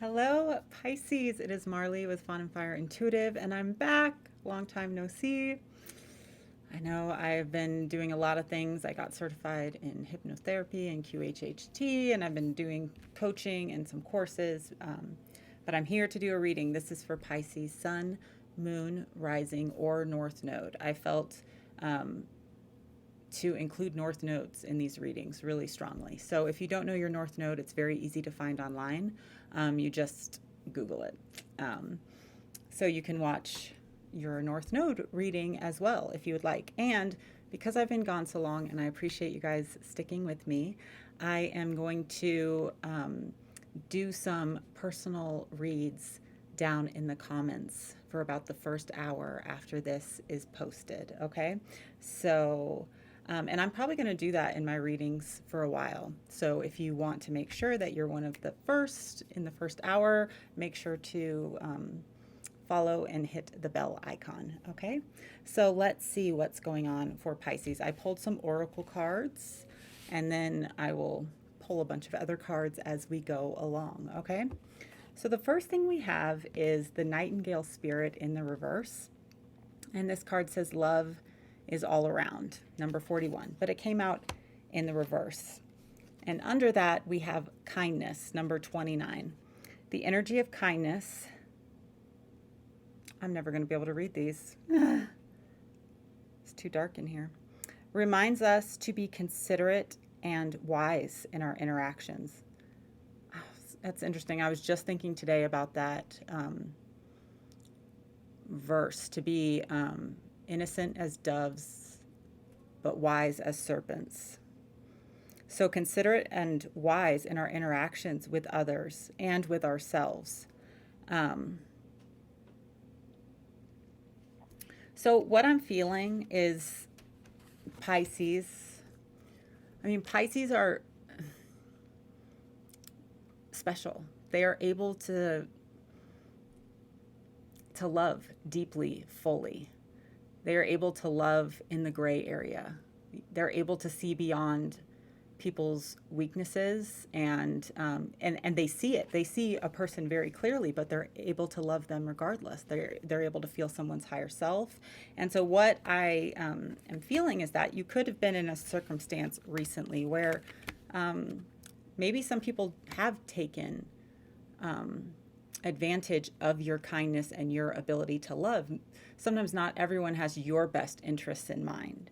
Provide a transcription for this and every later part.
Hello, Pisces. It is Marley with Fawn and Fire Intuitive, and I'm back. Long time no see. I know I've been doing a lot of things. I got certified in hypnotherapy and Qhht, and I've been doing coaching and some courses. But I'm here to do a reading. This is for Pisces, Sun, Moon, Rising, or North Node. I felt to include North Nodes in these readings really strongly. So if you don't know your North Node, it's very easy to find online. You just Google it. So you can watch your North Node reading as well if you would like. And because I've been gone so long and I appreciate you guys sticking with me, I am going to do some personal reads down in the comments for about the first hour after this is posted, okay? So, and I'm probably going to do that in my readings for a while. So if you want to make sure that you're one of the first in the first hour, make sure to follow and hit the bell icon, okay? So let's see what's going on for Pisces. I pulled some oracle cards, and then I will pull a bunch of other cards as we go along, okay? So the first thing we have is the Nightingale Spirit in the reverse. And this card says love is all around, number 41. But it came out in the reverse. And under that, we have kindness, number 29. The energy of kindness, I'm never going to be able to read these. It's too dark in here. Reminds us to be considerate and wise in our interactions. That's interesting. I was just thinking today about that verse, to be innocent as doves, but wise as serpents. So considerate and wise in our interactions with others and with ourselves. So what I'm feeling is Pisces. Pisces are special. They are able to love deeply, fully. They are able to love in the gray area. They're able to see beyond people's weaknesses, and they see it. They see a person very clearly, but they're able to love them regardless. They're able to feel someone's higher self. And so what I am feeling is that you could have been in a circumstance recently where maybe some people have taken advantage of your kindness and your ability to love. Sometimes not everyone has your best interests in mind.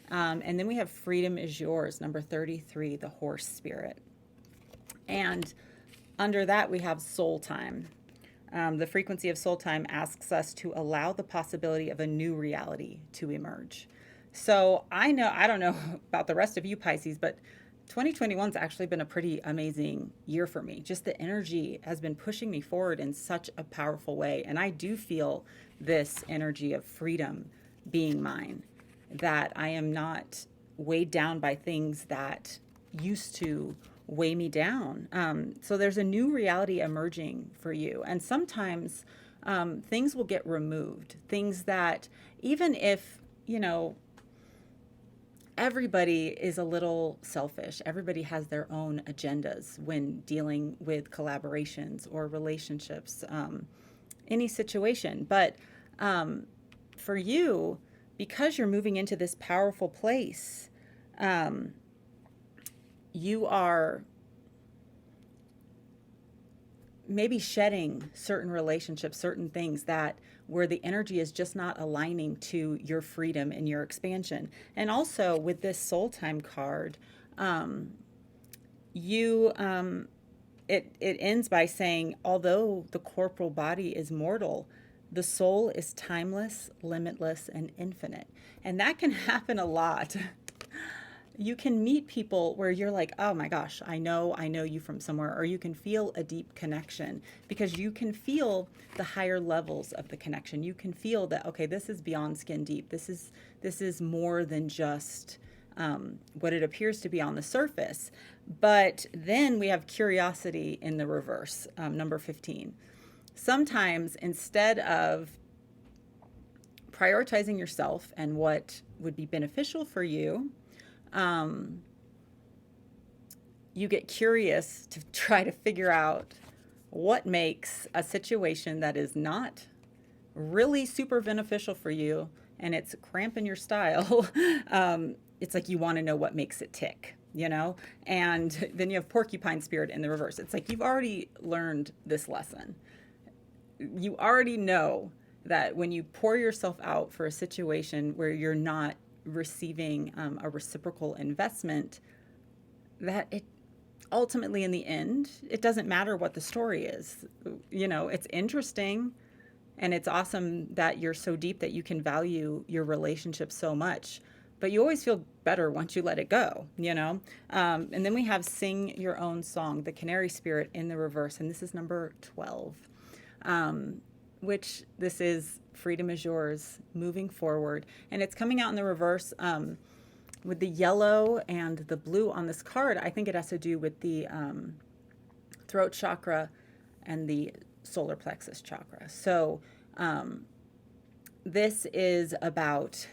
And then we have freedom is yours, number 33, the horse spirit. And under that, we have soul time. The frequency of soul time asks us to allow the possibility of a new reality to emerge. So I don't know about the rest of you Pisces, but 2021's actually been a pretty amazing year for me. Just the energy has been pushing me forward in such a powerful way. And I do feel this energy of freedom being mine, that I am not weighed down by things that used to weigh me down. So there's a new reality emerging for you. And sometimes things will get removed. Things that, even if, everybody is a little selfish. Everybody has their own agendas when dealing with collaborations or relationships, any situation. But for you, because you're moving into this powerful place, you are maybe shedding certain relationships, certain things that where the energy is just not aligning to your freedom and your expansion. And also with this soul time card, it ends by saying, although the corporal body is mortal, the soul is timeless, limitless, and infinite. And that can happen a lot. You can meet people where you're like, oh my gosh, I know you from somewhere, or you can feel a deep connection because you can feel the higher levels of the connection. You can feel that, okay, this is beyond skin deep. This is more than just what it appears to be on the surface. But then we have curiosity in the reverse, number 15. Sometimes instead of prioritizing yourself and what would be beneficial for you, you get curious to try to figure out what makes a situation that is not really super beneficial for you and it's cramping your style. It's like you want to know what makes it tick, you know? And then you have porcupine spirit in the reverse. It's like you've already learned this lesson. You already know that when you pour yourself out for a situation where you're not receiving a reciprocal investment, that it ultimately in the end, it doesn't matter what the story is. You know, it's interesting and it's awesome that you're so deep that you can value your relationship so much, but you always feel better once you let it go, you know? And then we have sing your own song, the canary spirit in the reverse. And this is number 12, which this is freedom is yours, moving forward. And it's coming out in the reverse with the yellow and the blue on this card. I think it has to do with the throat chakra and the solar plexus chakra. So this is about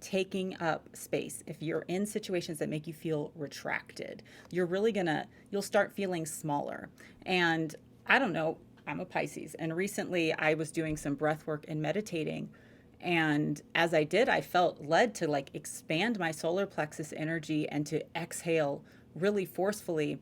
taking up space. If you're in situations that make you feel retracted, you'll start feeling smaller. And I don't know, I'm a Pisces, and recently I was doing some breath work and meditating. And as I did, I felt led to like expand my solar plexus energy and to exhale really forcefully.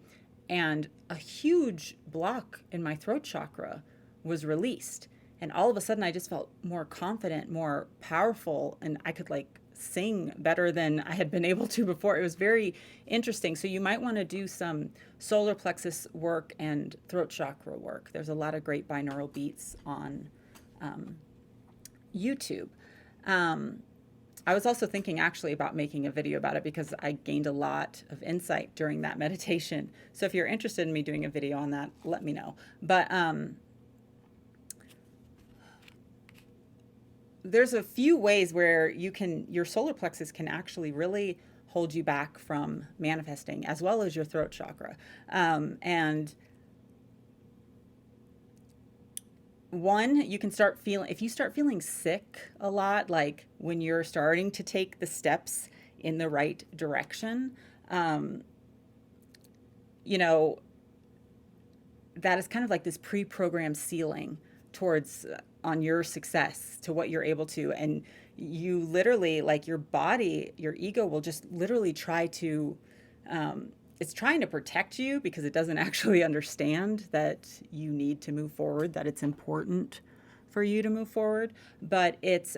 And a huge block in my throat chakra was released. And all of a sudden I just felt more confident, more powerful, and I could like sing better than I had been able to before. It was very interesting. So you might want to do some solar plexus work and throat chakra work. There's a lot of great binaural beats on YouTube. I was also thinking actually about making a video about it because I gained a lot of insight during that meditation. So if you're interested in me doing a video on that, let me know. But there's a few ways where your solar plexus can actually really hold you back from manifesting, as well as your throat chakra. And one, you can start feeling, if you start feeling sick a lot, like when you're starting to take the steps in the right direction, you know, that is kind of like this pre-programmed ceiling towards on your success to what you're able to. And you literally, like your body, your ego will just literally try to, it's trying to protect you because it doesn't actually understand that you need to move forward, that it's important for you to move forward. But it's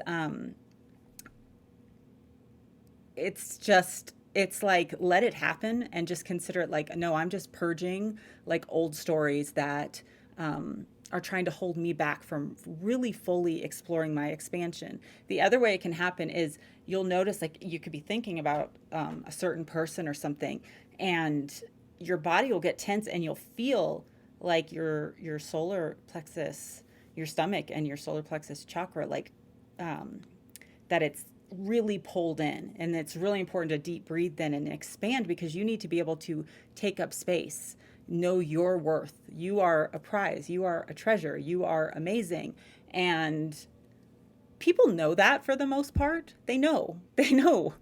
like, let it happen and just consider it like, no, I'm just purging like old stories that are trying to hold me back from really fully exploring my expansion. The other way it can happen is you'll notice like you could be thinking about a certain person or something, and your body will get tense and you'll feel like your solar plexus, your stomach and your solar plexus chakra, like that it's really pulled in. And it's really important to deep breathe then and expand, because you need to be able to take up space. Know your worth. You are a prize. You are a treasure. You are amazing. And people know that for the most part. They know. You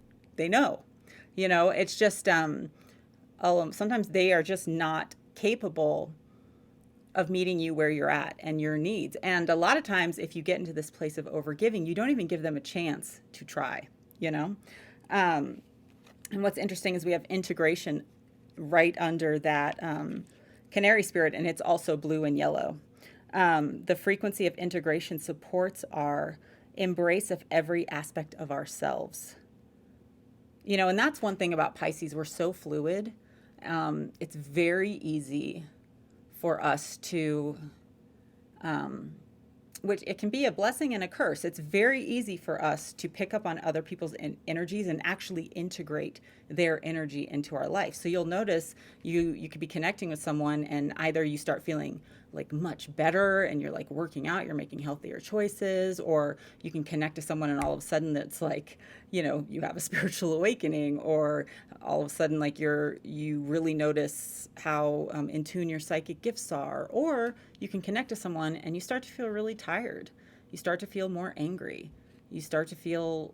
know, it's just sometimes they are just not capable of meeting you where you're at and your needs. And a lot of times if you get into this place of overgiving, you don't even give them a chance to try, you know? And what's interesting is we have integration right under that canary spirit, and it's also blue and yellow. The frequency of integration supports our embrace of every aspect of ourselves. You know, and that's one thing about Pisces. We're so fluid. It's very easy for us to, which it can be a blessing and a curse. It's very easy for us to pick up on other people's energies and actually integrate their energy into our life. So you'll notice you could be connecting with someone and either you start feeling like much better and you're like working out, you're making healthier choices, or you can connect to someone and all of a sudden it's like, you know, you have a spiritual awakening, or all of a sudden like you really notice how in tune your psychic gifts are, or you can connect to someone and you start to feel really tired. You start to feel more angry. You start to feel,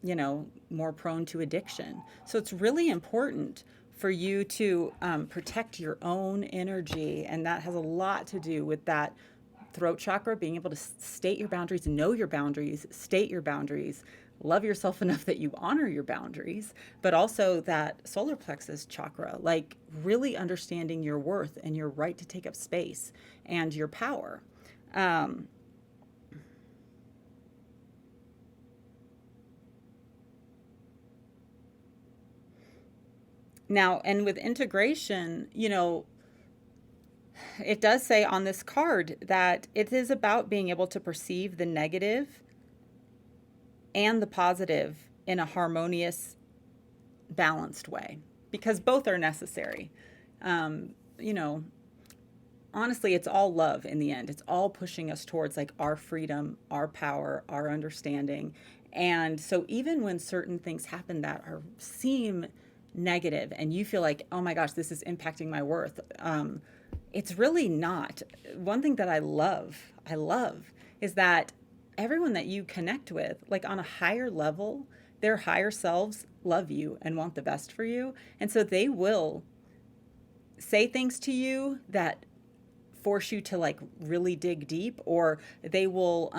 you know, more prone to addiction. So it's really important for you to protect your own energy. And that has a lot to do with that throat chakra, being able to state your boundaries, know your boundaries, state your boundaries, love yourself enough that you honor your boundaries, but also that solar plexus chakra, like really understanding your worth and your right to take up space and your power. Now, and with integration, you know, it does say on this card that it is about being able to perceive the negative and the positive in a harmonious, balanced way, because both are necessary. You know, honestly, it's all love in the end. It's all pushing us towards like our freedom, our power, our understanding. And so even when certain things happen that seem negative and you feel like, oh my gosh, this is impacting my worth, it's really not. One thing that I love is that everyone that you connect with, like on a higher level, their higher selves love you and want the best for you. And so they will say things to you that force you to like really dig deep, or they will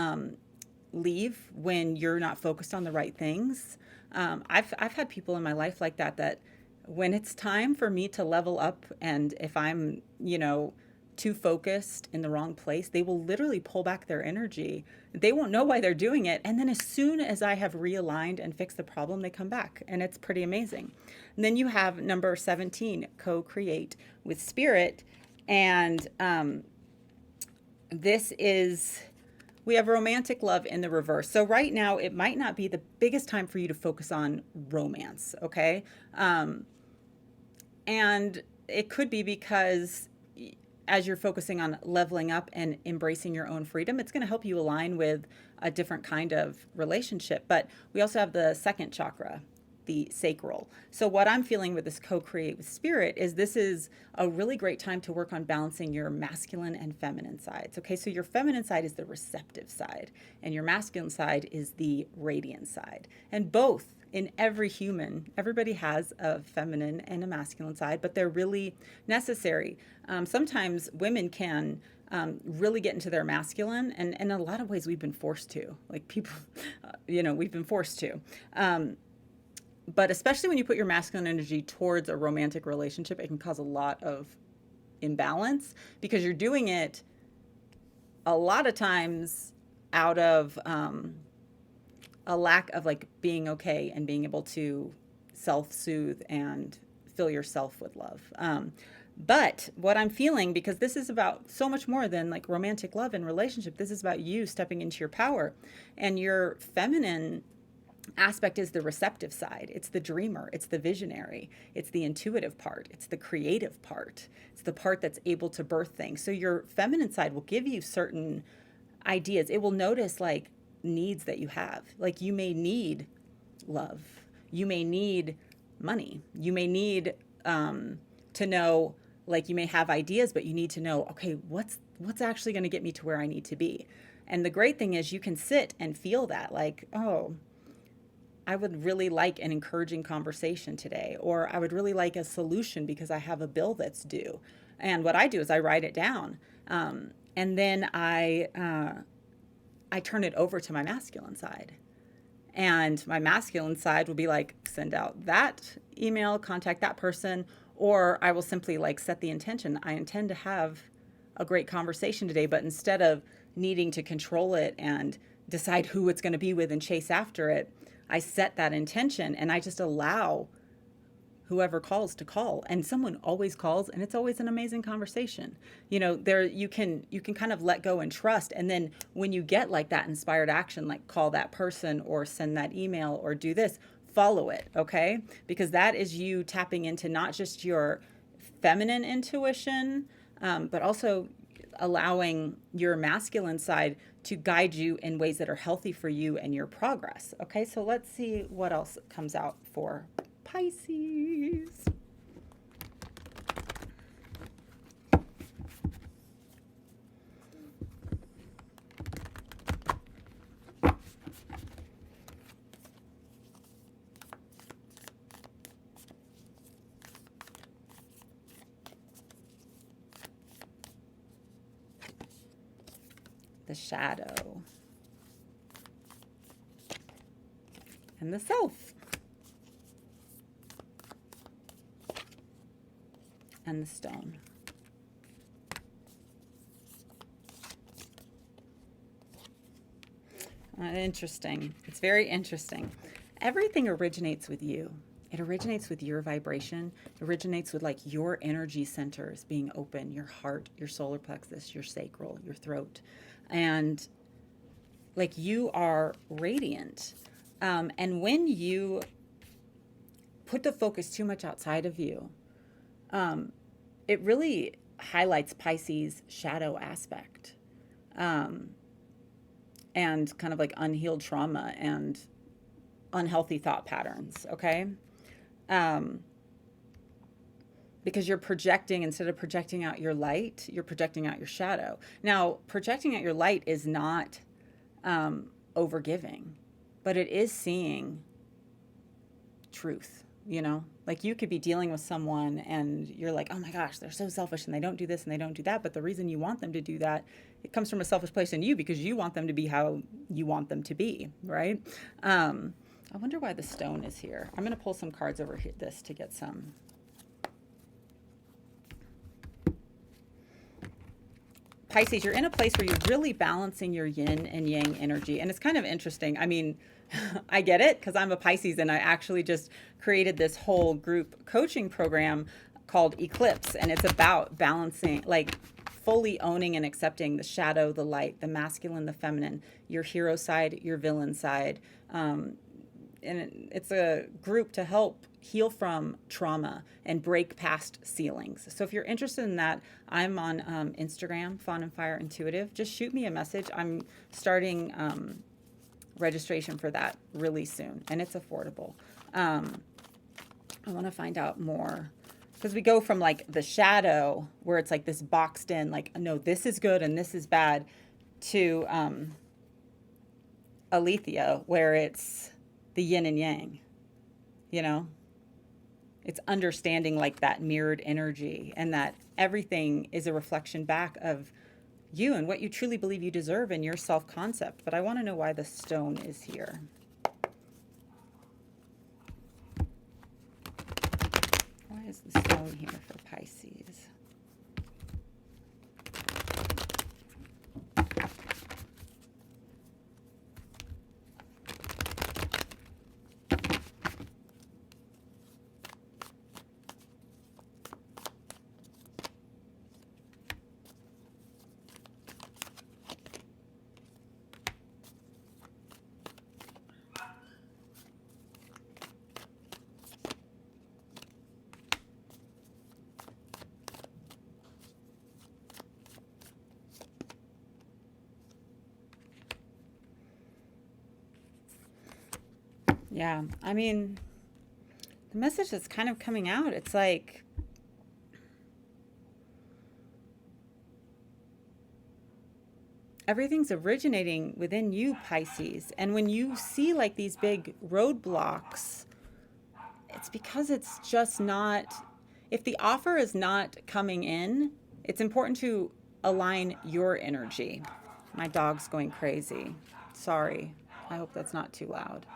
leave when you're not focused on the right things. I've had people in my life like that when it's time for me to level up, and if I'm, you know, too focused in the wrong place, they will literally pull back their energy. They won't know why they're doing it. And then as soon as I have realigned and fixed the problem, they come back. And it's pretty amazing. And then you have number 17, co-create with spirit. And we have romantic love in the reverse. So right now, it might not be the biggest time for you to focus on romance, okay? And it could be because as you're focusing on leveling up and embracing your own freedom, it's going to help you align with a different kind of relationship. But we also have the second chakra, the sacral. So what I'm feeling with this co-create with spirit is this is a really great time to work on balancing your masculine and feminine sides. Okay, so your feminine side is the receptive side, and your masculine side is the radiant side. And both in every human, everybody has a feminine and a masculine side, but they're really necessary. Sometimes women can really get into their masculine, and in a lot of ways we've been forced to. Like people, we've been forced to. But especially when you put your masculine energy towards a romantic relationship, it can cause a lot of imbalance because you're doing it a lot of times out of a lack of like being okay and being able to self-soothe and fill yourself with love. But what I'm feeling, because this is about so much more than like romantic love and relationship, this is about you stepping into your power, and your feminine aspect is the receptive side. It's the dreamer. It's the visionary. It's the intuitive part. It's the creative part. It's the part that's able to birth things. So your feminine side will give you certain ideas. It will notice like needs that you have. Like you may need love. You may need money. You may need to know, like you may have ideas, but you need to know, okay, what's actually going to get me to where I need to be? And the great thing is you can sit and feel that, like, oh, I would really like an encouraging conversation today, or I would really like a solution because I have a bill that's due. And what I do is I write it down, and then I turn it over to my masculine side. And my masculine side will be like, send out that email, contact that person, or I will simply like set the intention. I intend to have a great conversation today, but instead of needing to control it and decide who it's going to be with and chase after it, I set that intention and I just allow whoever calls to call, and someone always calls, and it's always an amazing conversation. You can kind of let go and trust, and then when you get like that inspired action, like call that person or send that email or do this, follow it, okay? Because that is you tapping into not just your feminine intuition, but also allowing your masculine side to guide you in ways that are healthy for you and your progress. Okay, so let's see what else comes out for Pisces. the shadow, and the self, and the stone. Interesting. It's very interesting. Everything originates with you. It originates with your vibration. It originates with like your energy centers being open, your heart, your solar plexus, your sacral, your throat. And like you are radiant. And when you put the focus too much outside of you, it really highlights Pisces' shadow aspect. And kind of like unhealed trauma and unhealthy thought patterns, okay? Because you're projecting, instead of projecting out your light, you're projecting out your shadow. Now, projecting out your light is not overgiving, but it is seeing truth, you know? Like you could be dealing with someone and you're like, oh my gosh, they're so selfish and they don't do this and they don't do that. But the reason you want them to do that, it comes from a selfish place in you because you want them to be how you want them to be, right? I wonder why the stone is here. I'm going to pull some cards over here, this to get some. Pisces, you're in a place where you're really balancing your yin and yang energy. And it's kind of interesting. I mean, I get it because I'm a Pisces and I actually just created this whole group coaching program called ECLIPSE. And it's about balancing, like fully owning and accepting the shadow, the light, the masculine, the feminine, your hero side, your villain side. And it's a group to help heal from trauma and break past ceilings. So if you're interested in that, I'm on Instagram, Fawn and Fire Intuitive. Just shoot me a message. I'm starting registration for that really soon, and it's affordable. I want to find out more because we go from like the shadow where it's like this boxed in, like, no, this is good and this is bad, to Aletheia, where it's the yin and yang, you know? It's understanding like that mirrored energy and that everything is a reflection back of you and what you truly believe you deserve in your self-concept. But I want to know why the stone is here. Why is the stone here for Pisces? Yeah, I mean, the message that's kind of coming out, it's like everything's originating within you, Pisces. And when you see like these big roadblocks, it's because it's just not, if the offer is not coming in, it's important to align your energy. My dog's going crazy. Sorry. I hope that's not too loud.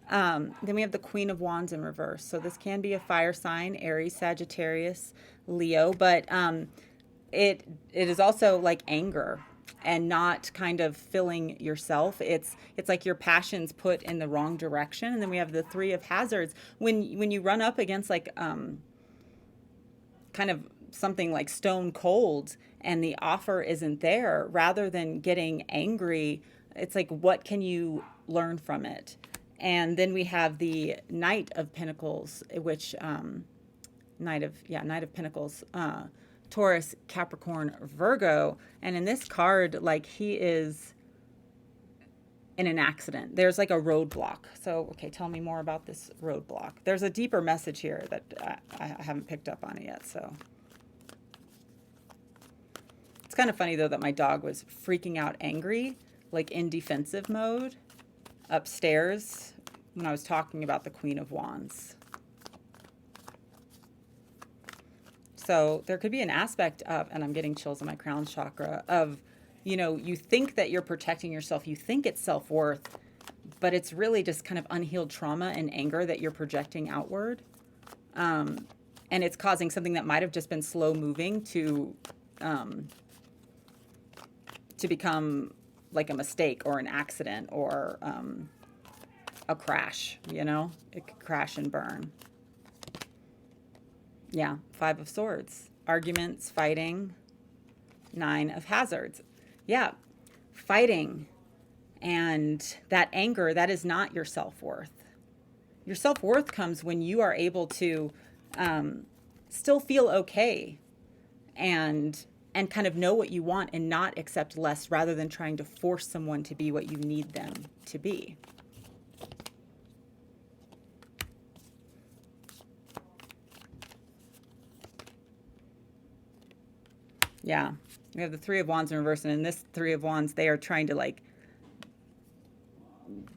Then we have the Queen of Wands in reverse. So this can be a fire sign, Aries, Sagittarius, Leo, but it is also like anger and not kind of filling yourself. It's like your passion's put in the wrong direction. And then we have the Three of Hazards. When you run up against like kind of something like stone cold and the offer isn't there, rather than getting angry, it's like, what can you learn from it? And then we have the Knight of Pinnacles, which Knight of Pinnacles, Taurus, Capricorn, Virgo. And in this card, like he is in an accident. There's like a roadblock. So, okay, tell me more about this roadblock. There's a deeper message here that I haven't picked up on it yet. So it's kind of funny though that my dog was freaking out angry, like in defensive mode, upstairs when I was talking about the Queen of Wands. So there could be an aspect of, and I'm getting chills in my crown chakra, of, you think that you're protecting yourself. You think it's self-worth, but it's really just kind of unhealed trauma and anger that you're projecting outward. And it's causing something that might have just been slow moving to become like a mistake or an accident or a crash, it could crash and burn. Yeah, 5 of Swords, arguments, fighting, 9 of Hazards. Yeah, fighting and that anger, that is not your self-worth. Your self-worth comes when you are able to still feel okay and kind of know what you want and not accept less rather than trying to force someone to be what you need them to be. Yeah, we have the 3 of Wands in reverse, and in this 3 of Wands, they are trying to like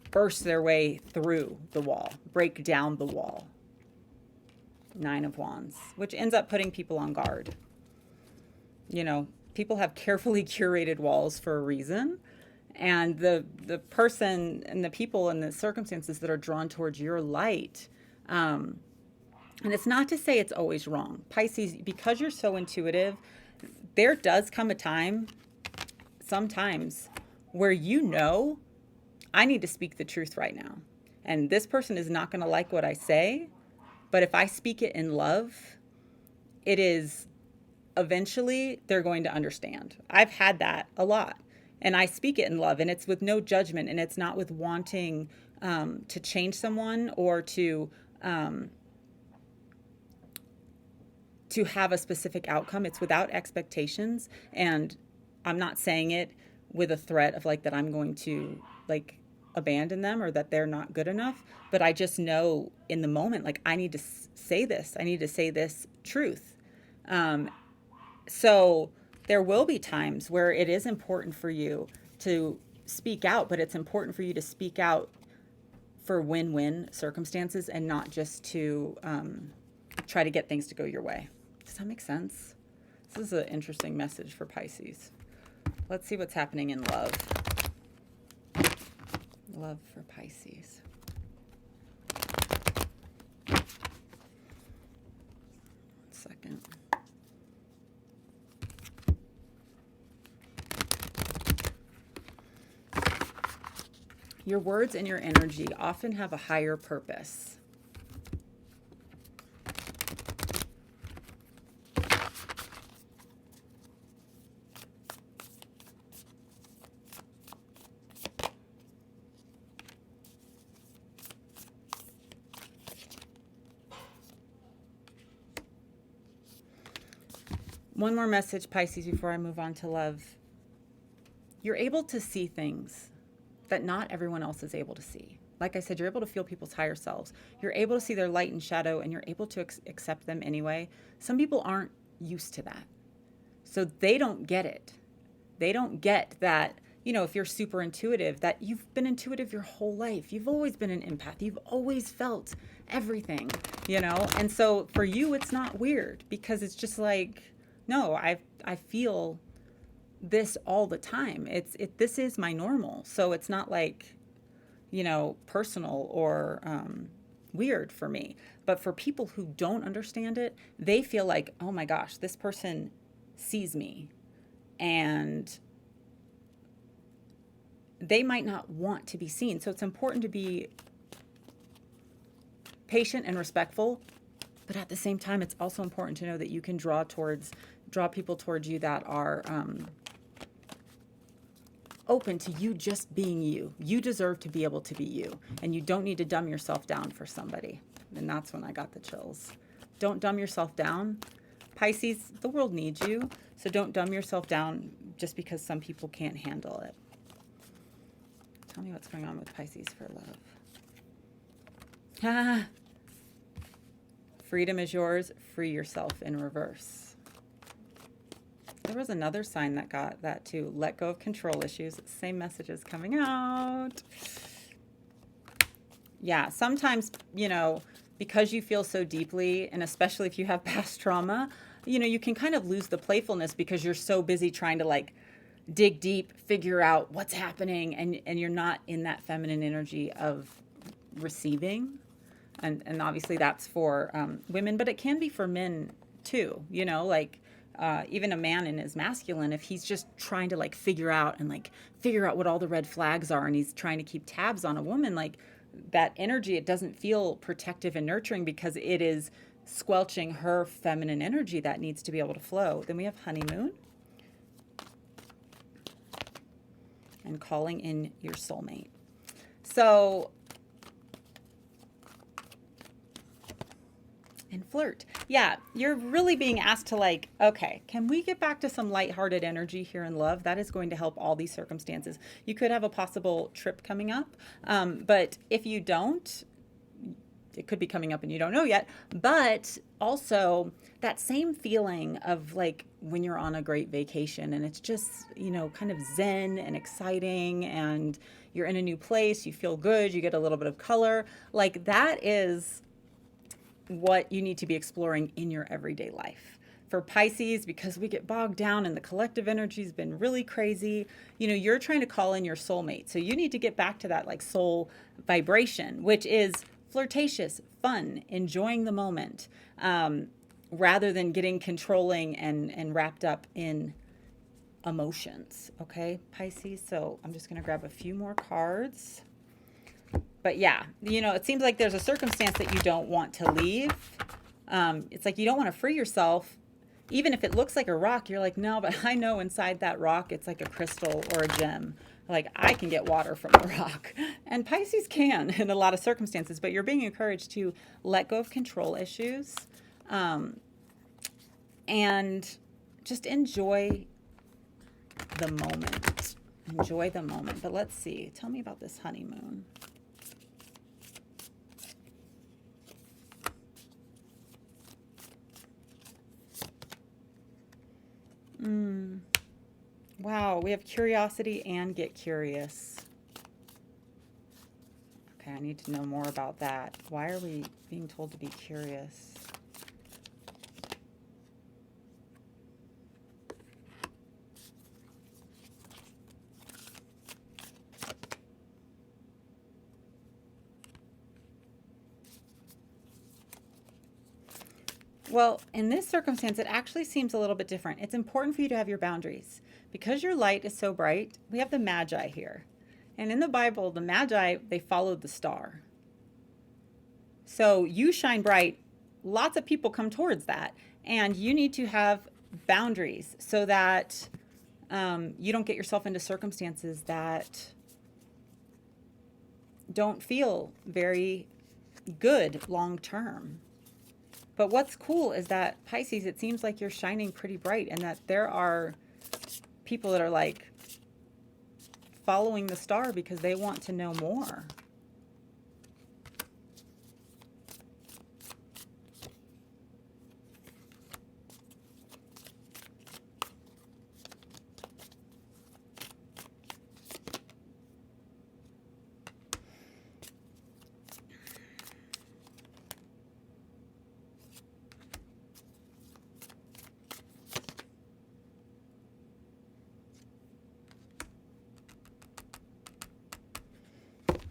burst their way through the wall, break down the wall. 9 of Wands, which ends up putting people on guard. People have carefully curated walls for a reason, and the person and the people and the circumstances that are drawn towards your light, and it's not to say it's always wrong. Pisces, because you're so intuitive, there does come a time, sometimes, where I need to speak the truth right now. And this person is not going to like what I say, but if I speak it in love, it is eventually they're going to understand. I've had that a lot. And I speak it in love, and it's with no judgment, and it's not with wanting to change someone or to have a specific outcome. It's without expectations, and I'm not saying it with a threat of like that I'm going to like abandon them or that they're not good enough, but I just know in the moment, like I need to say this. I need to say this truth. So there will be times where it is important for you to speak out, but it's important for you to speak out for win-win circumstances and not just to try to get things to go your way. Does that make sense? This is an interesting message for Pisces. Let's see what's happening in love. Love for Pisces. One second. Your words and your energy often have a higher purpose. One more message, Pisces, before I move on to love. You're able to see things that not everyone else is able to see. Like I said, you're able to feel people's higher selves. You're able to see their light and shadow, and you're able to accept them anyway. Some people aren't used to that. So they don't get it. They don't get that, if you're super intuitive, that you've been intuitive your whole life. You've always been an empath. You've always felt everything, And so for you, it's not weird because it's just like, no, I feel this all the time. This is my normal. So it's not like, personal or weird for me. But for people who don't understand it, they feel like, oh my gosh, this person sees me. And they might not want to be seen. So it's important to be patient and respectful. But at the same time, it's also important to know that you can draw people towards you that are open to you just being you. You deserve to be able to be you, and you don't need to dumb yourself down for somebody. And that's when I got the chills. Don't dumb yourself down. Pisces, the world needs you, so don't dumb yourself down just because some people can't handle it. Tell me what's going on with Pisces for love. Freedom is yours. Free yourself in reverse. There was another sign that got that too. Let go of control issues. Same messages coming out. Yeah, sometimes, because you feel so deeply, and especially if you have past trauma, you can kind of lose the playfulness because you're so busy trying to like dig deep, figure out what's happening, and you're not in that feminine energy of receiving. And obviously that's for women, but it can be for men too, like even a man in his masculine, if he's just trying to like figure out what all the red flags are, and he's trying to keep tabs on a woman, like that energy, it doesn't feel protective and nurturing because it is squelching her feminine energy that needs to be able to flow. Then we have honeymoon and calling in your soulmate. So, and flirt. Yeah, you're really being asked to like, okay, can we get back to some lighthearted energy here in love? That is going to help all these circumstances. You could have a possible trip coming up, but if you don't, it could be coming up and you don't know yet. But also that same feeling of like when you're on a great vacation and it's just, kind of zen and exciting and you're in a new place, you feel good, you get a little bit of color. Like that is what you need to be exploring in your everyday life. For Pisces, because we get bogged down and the collective energy has been really crazy, you're trying to call in your soulmate. So you need to get back to that like soul vibration, which is flirtatious, fun, enjoying the moment, rather than getting controlling and wrapped up in emotions. Okay, Pisces. So I'm just going to grab a few more cards. But yeah, it seems like there's a circumstance that you don't want to leave. It's like you don't want to free yourself. Even if it looks like a rock, you're like, no, but I know inside that rock, it's like a crystal or a gem. Like I can get water from a rock. And Pisces can in a lot of circumstances, but you're being encouraged to let go of control issues and just enjoy the moment. Enjoy the moment. But let's see. Tell me about this honeymoon. Wow, we have curiosity and get curious. Okay, I need to know more about that. Why are we being told to be curious? Well, in this circumstance, it actually seems a little bit different. It's important for you to have your boundaries. Because your light is so bright, we have the Magi here. And in the Bible, the Magi, they followed the star. So you shine bright, lots of people come towards that. And you need to have boundaries so that you don't get yourself into circumstances that don't feel very good long term. But what's cool is that Pisces, it seems like you're shining pretty bright and that there are people that are like following the star because they want to know more.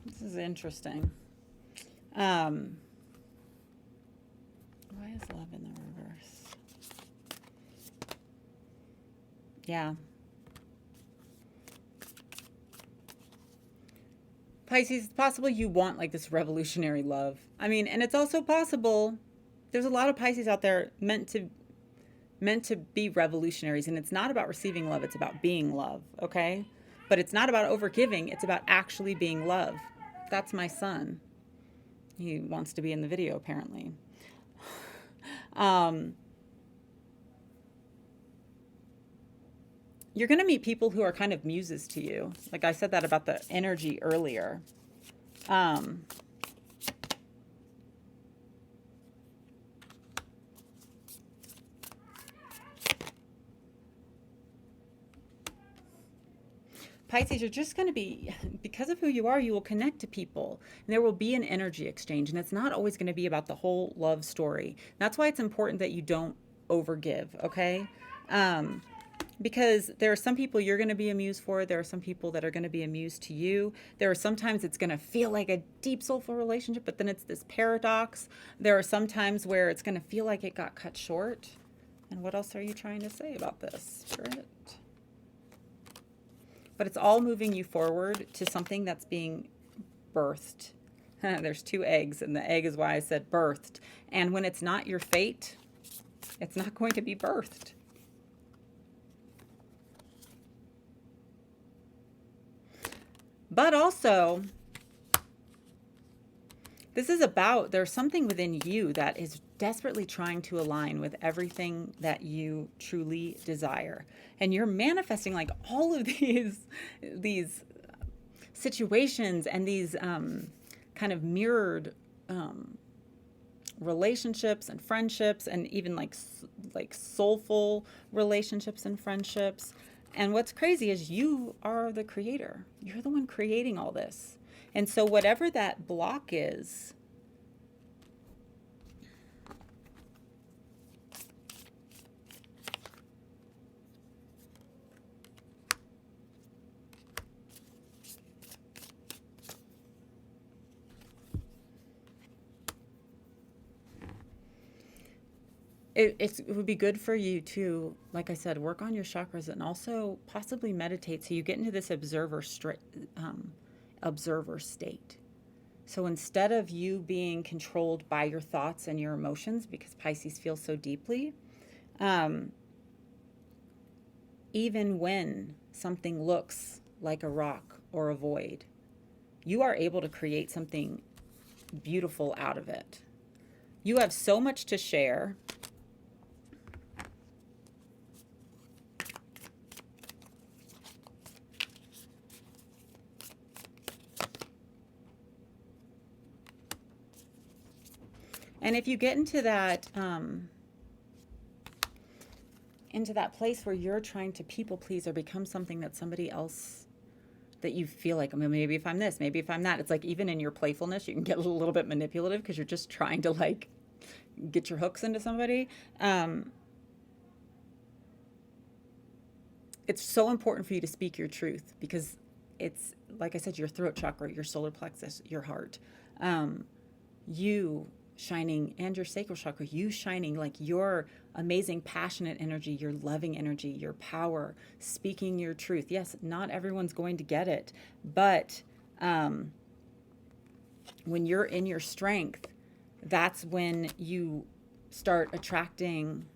This is interesting. Why is love in the reverse? Yeah. Pisces, it's possible you want like this revolutionary love. I mean, and it's also possible there's a lot of Pisces out there meant to be revolutionaries, and it's not about receiving love, it's about being love, okay? But it's not about overgiving, it's about actually being love. That's my son. He wants to be in the video, apparently. You're going to meet people who are kind of muses to you. Like I said that about the energy earlier. Pisces, you're just going to be, because of who you are, you will connect to people. And there will be an energy exchange. And it's not always going to be about the whole love story. That's why it's important that you don't overgive, okay? Because there are some people you're going to be a muse for. There are some people that are going to be a muse to you. There are sometimes it's going to feel like a deep, soulful relationship, but then it's this paradox. There are some times where it's going to feel like it got cut short. And what else are you trying to say about this, Spirit? But it's all moving you forward to something that's being birthed. There's 2 eggs, and the egg is why I said birthed. And when it's not your fate, it's not going to be birthed. But also, this is about, there's something within you that is desperately trying to align with everything that you truly desire. And you're manifesting like all of these situations and these kind of mirrored relationships and friendships, and even like soulful relationships and friendships. And what's crazy is you are the creator. You're the one creating all this. And so whatever that block is, it would be good for you to, like I said, work on your chakras and also possibly meditate so you get into this observer state. So instead of you being controlled by your thoughts and your emotions, because Pisces feels so deeply, even when something looks like a rock or a void, you are able to create something beautiful out of it. You have so much to share. And if you get into that place where you're trying to people please or become something that somebody else, that you feel like, I mean, maybe if I'm this, maybe if I'm that, it's like even in your playfulness, you can get a little bit manipulative because you're just trying to like get your hooks into somebody. It's so important for you to speak your truth because it's, like I said, your throat chakra, your solar plexus, your heart, you shining, and your sacral chakra, you shining like your amazing passionate energy, your loving energy, your power, speaking your truth. Yes, not everyone's going to get it, but when you're in your strength, that's when you start attracting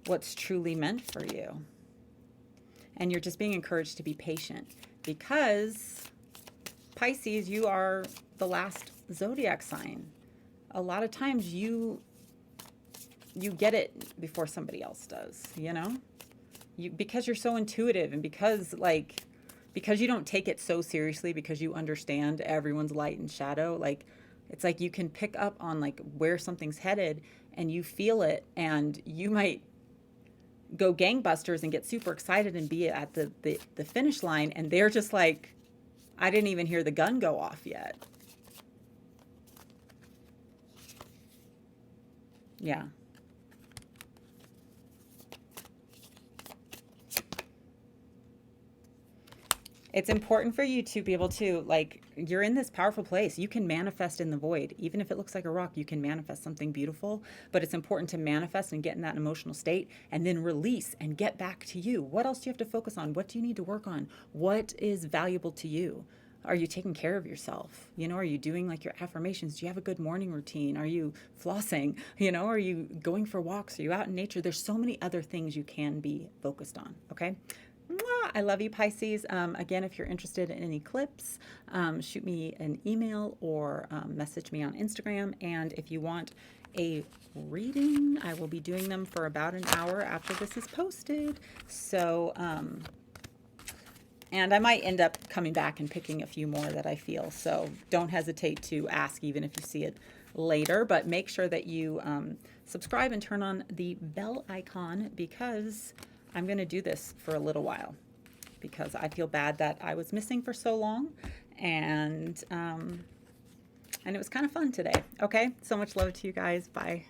what's truly meant for you. And you're just being encouraged to be patient because Pisces, you are the last zodiac sign. A lot of times you get it before somebody else does, you know? Because you're so intuitive and because you don't take it so seriously, because you understand everyone's light and shadow, like it's like you can pick up on like where something's headed and you feel it, and you might go gangbusters and get super excited and be at the finish line, and they're just like, I didn't even hear the gun go off yet. Yeah. It's important for you to be able to, like, you're in this powerful place. You can manifest in the void. Even if it looks like a rock, you can manifest something beautiful. But it's important to manifest and get in that emotional state and then release and get back to you. What else do you have to focus on? What do you need to work on? What is valuable to you? Are you taking care of yourself? You know, are you doing like your affirmations? Do you have a good morning routine? Are you flossing? You know, are you going for walks? Are you out in nature? There's so many other things you can be focused on, okay? Mwah! I love you, Pisces. Again, if you're interested in an eclipse, shoot me an email or message me on Instagram. And if you want a reading, I will be doing them for about an hour after this is posted. So, and I might end up coming back and picking a few more that I feel. So don't hesitate to ask, even if you see it later. But make sure that you subscribe and turn on the bell icon, because I'm going to do this for a little while, because I feel bad that I was missing for so long. And it was kind of fun today. Okay, so much love to you guys. Bye.